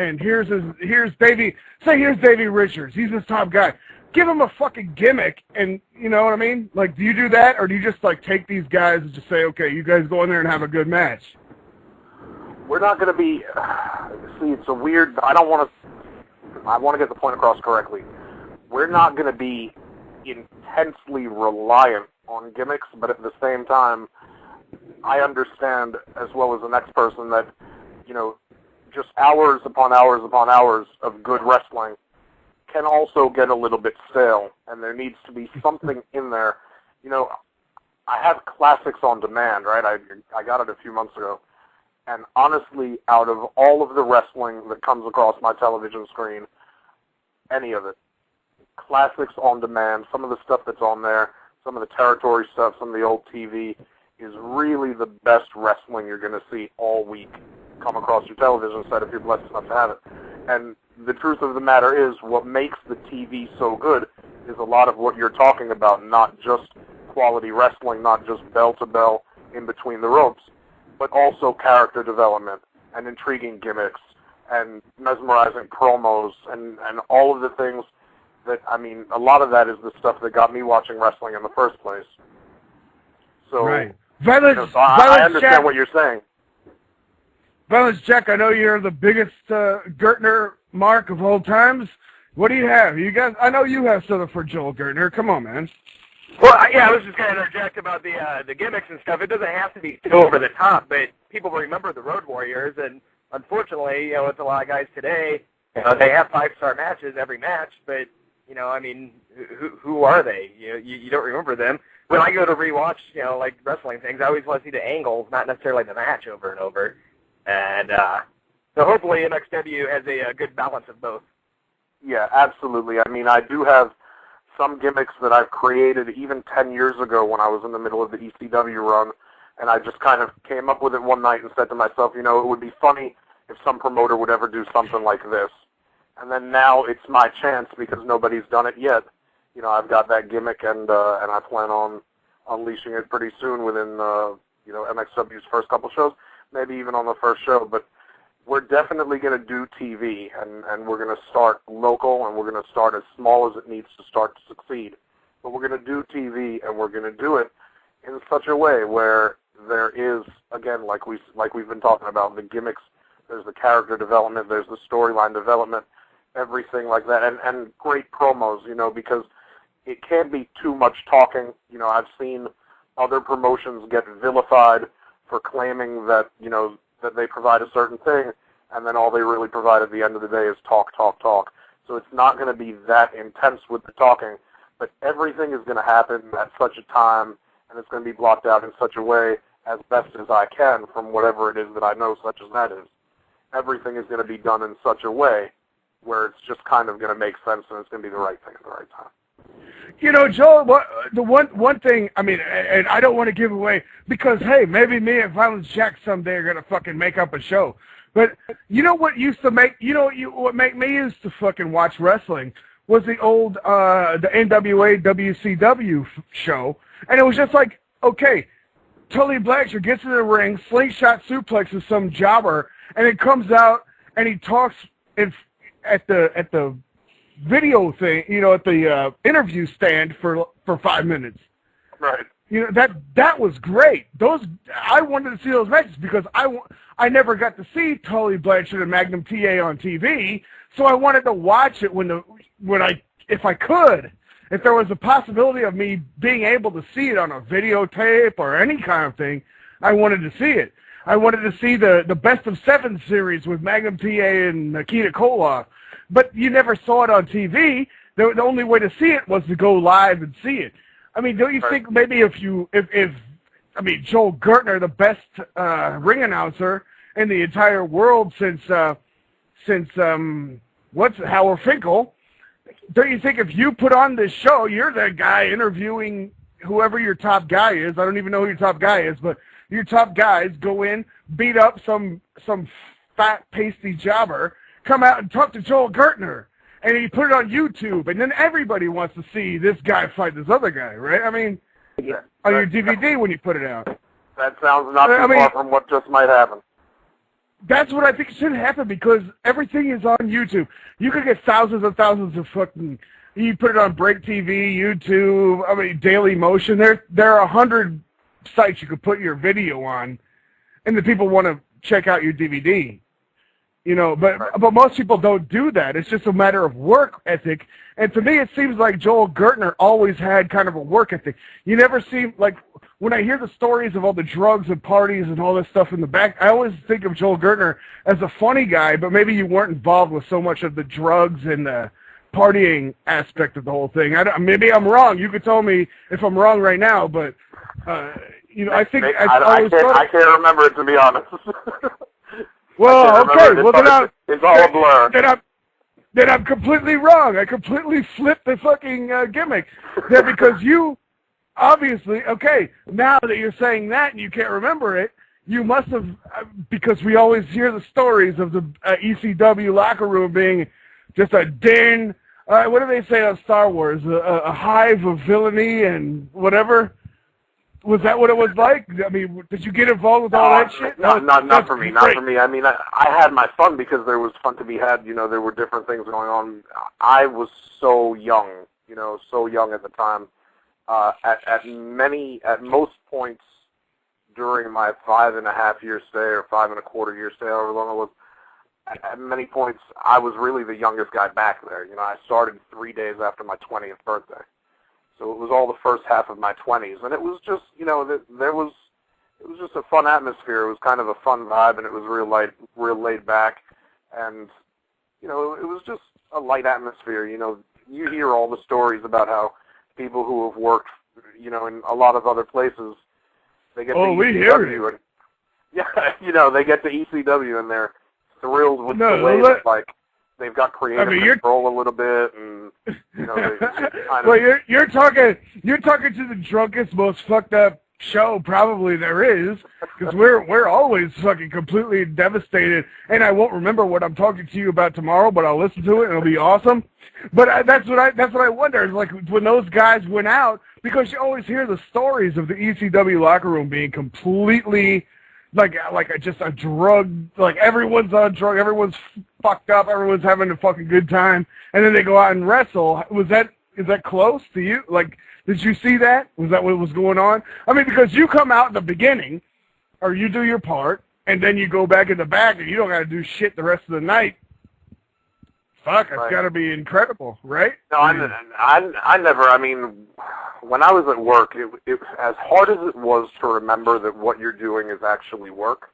and here's Davey. Say here's Davey Richards. He's this top guy. Give him a fucking gimmick, and you know what I mean? Like, do you do that, or do you just like take these guys and just say, okay, you guys go in there and have a good match? We're not going to be. See, it's a weird. I want to get the point across correctly. We're not going to be intensely reliant on gimmicks, but at the same time, I understand as well as the next person that, you know, just hours upon hours upon hours of good wrestling can also get a little bit stale, and there needs to be something in there. You know, I have classics on demand, right? I got it a few months ago, and honestly, out of all of the wrestling that comes across my television screen, any of it, classics on demand, some of the stuff that's on there, some of the territory stuff, some of the old TV, is really the best wrestling you're going to see all week come across your television set if you're blessed enough to have it. And the truth of the matter is, what makes the TV so good is a lot of what you're talking about, not just quality wrestling, not just bell-to-bell in between the ropes, but also character development and intriguing gimmicks and mesmerizing promos and all of the things that, I mean, a lot of that is the stuff that got me watching wrestling in the first place. So, right. I understand what you're saying. Violence Jack, I know you're the biggest Gertner mark of all times. What do you have? You guys, I know you have something for Joel Gertner. Come on, man. Well, yeah, I was just going to interject about the gimmicks and stuff. It doesn't have to be too over the top, but people remember the Road Warriors, and unfortunately, you know, it's a lot of guys today. You know, they have 5-star matches every match, but you know, I mean, who are they? You don't remember them. When I go to rewatch, you know, like wrestling things, I always want to see the angles, not necessarily the match over and over. And so hopefully MXW has a good balance of both. Yeah, absolutely. I mean, I do have some gimmicks that I've created even 10 years ago when I was in the middle of the ECW run, and I just kind of came up with it one night and said to myself, you know, it would be funny if some promoter would ever do something like this. And then now it's my chance because nobody's done it yet. You know, I've got that gimmick, and I plan on unleashing it pretty soon within, you know, MXW's first couple shows, maybe even on the first show. But we're definitely going to do TV, and we're going to start local, and we're going to start as small as it needs to start to succeed. But we're going to do TV, and we're going to do it in such a way where there is, again, like we've been talking about, the gimmicks, there's the character development, there's the storyline development, everything like that, and great promos, you know, because it can't be too much talking. You know, I've seen other promotions get vilified for claiming that, you know, that they provide a certain thing, and then all they really provide at the end of the day is talk, talk, talk. So it's not going to be that intense with the talking, but everything is going to happen at such a time, and it's going to be blocked out in such a way as best as I can from whatever it is that I know, such as that is. Everything is going to be done in such a way where it's just kind of going to make sense, and it's going to be the right thing at the right time. You know, Joel, the one thing, I mean, and I don't want to give away, because, hey, maybe me and Violence Jack someday are going to fucking make up a show. But you know what used to make, what made me used to fucking watch wrestling was the old, the NWA WCW show. And it was just like, okay, Tully Blanchard gets in the ring, slingshot suplexes some jobber, and it comes out, and he talks at the video thing, you know, at the interview stand for 5 minutes. Right. You know, that was great. I wanted to see those matches because I never got to see Tully Blanchard and Magnum TA on TV, so I wanted to watch it if I could. If there was a possibility of me being able to see it on a videotape or any kind of thing, I wanted to see it. I wanted to see the Best of 7 series with Magnum TA and Nikita Koloff. But you never saw it on TV. The only way to see it was to go live and see it. I mean, don't you think maybe if Joel Gertner, the best ring announcer in the entire world since Howard Finkel, don't you think if you put on this show, you're the guy interviewing whoever your top guy is? I don't even know who your top guy is, but your top guys go in, beat up some fat, pasty jobber, come out and talk to Joel Gertner, and he put it on YouTube, and then everybody wants to see this guy fight this other guy, right? I mean, on your DVD when you put it out. That sounds not too far from what just might happen. that's what I think should happen, because everything is on YouTube. You could get thousands and thousands of fucking. You put it on Break TV, YouTube. I mean, Daily Motion. There are 100 sites you could put your video on, and the people want to check out your DVD. You know, but most people don't do that. It's just a matter of work ethic. And to me, it seems like Joel Gertner always had kind of a work ethic. You never see, like, when I hear the stories of all the drugs and parties and all this stuff in the back, I always think of Joel Gertner as a funny guy, but maybe you weren't involved with so much of the drugs and the partying aspect of the whole thing. Maybe I'm wrong. You could tell me if I'm wrong right now, but, you know, I think I can't remember it, to be honest. Well, okay. Well, it's all a blur. Then I'm completely wrong. I completely flipped the fucking gimmick. Yeah, because you obviously, okay, now that you're saying that and you can't remember it, you must have, because we always hear the stories of the ECW locker room being just a den. What do they say on Star Wars? A hive of villainy and whatever. Was that what it was like? I mean, did you get involved with all that shit? Not for me. Not for me. I mean, I had my fun because there was fun to be had. You know, there were different things going on. I was so young, you know, so young at the time. At most points during my 5.5-year stay or 5.25-year stay, however long it was, at many points I was really the youngest guy back there. You know, I started 3 days after my 20th birthday. So it was all the first half of my 20s, and it was just, you know, it was just a fun atmosphere. It was kind of a fun vibe, and it was real laid back, and, you know, it was just a light atmosphere. You know, you hear all the stories about how people who have worked, you know, in a lot of other places, they get to ECW, and, yeah, you know, they get to ECW, and they're thrilled with the way that, like, they've got creative control a little bit, and you know, they kind of. Well, you're talking to the drunkest, most fucked up show probably there is, because we're always fucking completely devastated, and I won't remember what I'm talking to you about tomorrow, but I'll listen to it and it'll be awesome. But that's what I wonder is, like, when those guys went out, because you always hear the stories of the ECW locker room being completely. Like just a drug, like everyone's on drug, everyone's fucked up, everyone's having a fucking good time, and then they go out and wrestle. Is that close to you? Like, did you see that? Was that what was going on? I mean, because you come out in the beginning, or you do your part, and then you go back in the back, and you don't got to do shit the rest of the night. Fuck, it's got to be incredible, right? No, I never, I mean, when I was at work, it as hard as it was to remember that what you're doing is actually work,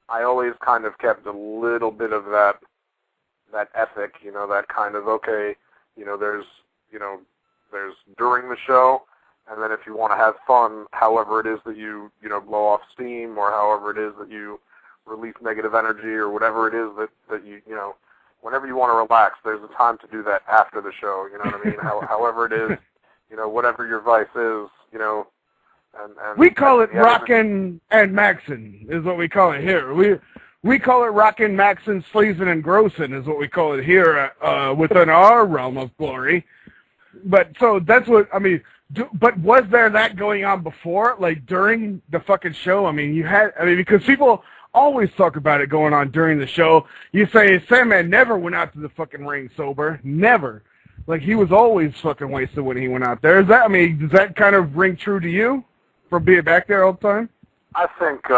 I always kind of kept a little bit of that ethic, you know, that kind of, okay, you know, there's during the show, and then if you want to have fun, however it is that you know, blow off steam, or however it is that you release negative energy, or whatever it is that you know, whenever you want to relax, there's a time to do that after the show, you know what I mean? However it is, you know, whatever your vice is, you know. And we call it rockin' and maxin' is what we call it here. We call it rockin', maxin', sleazin', and grossin' is what we call it here within our realm of glory. But so that's what, I mean, but was there that going on before, like during the fucking show? I mean, because people always talk about it going on during the show. You say Sandman never went out to the fucking ring sober. Never. Like, he was always fucking wasted when he went out there. Is that, I mean, does that kind of ring true to you from being back there all the time? I think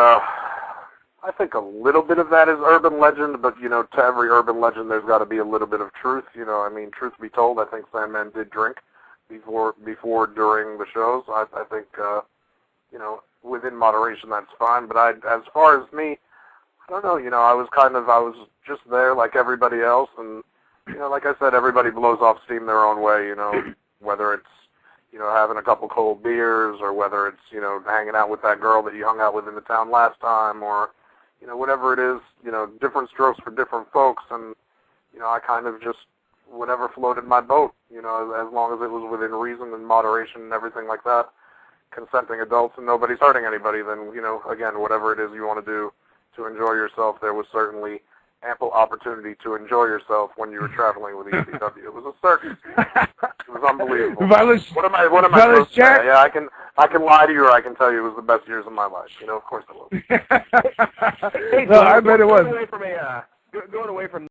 a little bit of that is urban legend, but, you know, to every urban legend there's got to be a little bit of truth. You know, I mean, truth be told, I think Sandman did drink before, during the shows. I think, you know, within moderation that's fine, but as far as me, I don't know, you know, I was just there like everybody else, and, you know, like I said, everybody blows off steam their own way, you know, whether it's, you know, having a couple cold beers, or whether it's, you know, hanging out with that girl that you hung out with in the town last time, or, you know, whatever it is, you know, different strokes for different folks, and, you know, I kind of just, whatever floated my boat, you know, as long as it was within reason and moderation and everything like that, consenting adults and nobody's hurting anybody, then, you know, again, whatever it is you want to do to enjoy yourself, there was certainly ample opportunity to enjoy yourself when you were traveling with ECW. It was a circus. It was unbelievable. What am I supposed to say? Yeah, I can lie to you, or I can tell you it was the best years of my life. You know, of course it was. Hey, no, I bet it was. Going away from